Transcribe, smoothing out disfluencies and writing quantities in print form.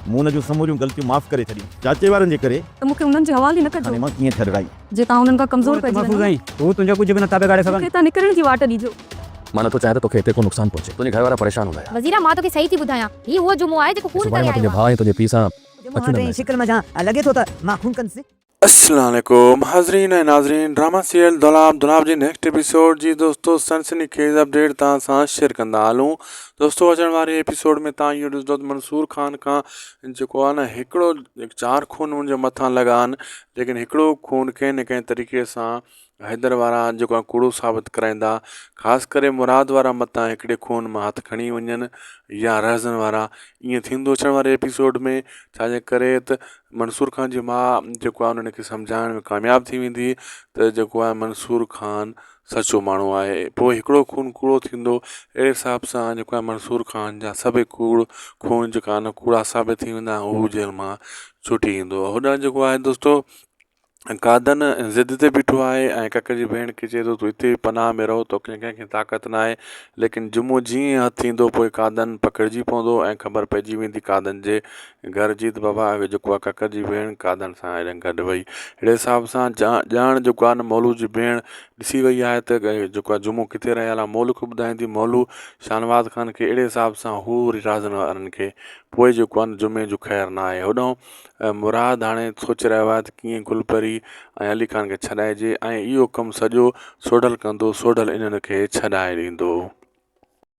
मूं हुन जूं समूरियूं ग़लतियूं माफ़ करे छॾियूं चाचे वारनि जे करे। त मूंखे उन्हनि जे हवाले न कजो। हाणे मां कीअं ठरराई जे तव्हां उन्हनि खां कमज़ोर पइजी महफ़ूज़ वञो आहीं तूं तुंहिंजो कुझु बि नथा बिगाड़े सघनि। मूंखे हितां निकिरण जी वाट ॾिजो। मां नथो चाहियां त तोखे हिते को नुक़सान पहुचे तुंहिंजे घर वारा परेशान हूंदा यार। वज़ीरा मां तोखे सही थी ॿुधायां ही उहो जुमो आहे जेको खून सुभाणे करे मां तुंहिंजे आयो भाउ ऐं तुंहिंजे पीउ सां अचूं न शिकल में जा लगे तो त मां खून कंदसि। अस्सलाम वालेकुम हाज़रीन ऐं नाज़रीन ड्रामा सीरियल दुलाब जी नेक्स्ट एपिसोड जी दोस्तों सनसनीखेज़ अपडेट तव्हां सां शेयर कंदा हलूं। दोस्तों अचण वारे एपिसोड में तव्हां इहो ॾिसंदो त मंसूर खान खां जेको आहे न हिकिड़ो 4 खून हुनजे मथां लॻा आहिनि, लेकिन हिकिड़ो खून कंहिं न कंहिं तरीक़े सां हैदर वारा जेको आहे कूड़ो साबित कराईंदा, ख़ासि करे मुराद वारा मथां हिकिड़े खून मां हथ खणी वञनि या रहज़न वारा। ईअं थींदो अचण वारे एपिसोड में, छाजे करे त मंसूर खान जी माउ जेको आहे उन्हनि खे सम्झाइण में कामयाबु थी वेंदी त जेको आहे मंसूर खान सचो माण्हू आहे। पोइ हिकिड़ो खून कूड़ो थींदो, अहिड़े हिसाब सां जेको आहे मंसूर खान जा सभई खून जेका आहे न कूड़ा साबित थी वेंदा, हू जेल मां छुटी ईंदो। होॾां जेको आहे दोस्तों कादन ज़िद ते बीठो आहे ऐं ककर जी भेण खे चए थो तूं हिते पनाह में रहो, तोखे कंहिंखे ताक़त न आहे। लेकिन जुमो जीअं हथु ईंदो पोइ कादन पकड़िजी पवंदो ऐं ख़बर पइजी वेंदी कादन जे घर जी त बाबा जेको आहे ककर जी भेण कादन सां गॾु वई। अहिड़े हिसाब सां ॼाण जेको आहे न मौलू जी भेण ॾिसी वई आहे त जेको आहे जुमो किथे रहियल आहे। मौलू खे ॿुधाईंदी, मौलू शाहनवाज़ खान खे अहिड़े हिसाब सां हू वरी राज़न वारनि खे पोइ जेको आहे न जुमे जो ख़ैरु न आहे। होॾां मुराद हाणे सोचे रहियो आहे त कीअं गुलपरी ऐं अली खान खे छॾाइजे ऐं इहो कमु सॼो सोढल कंदो, सोढल इन्हनि खे छॾाए ॾींदो।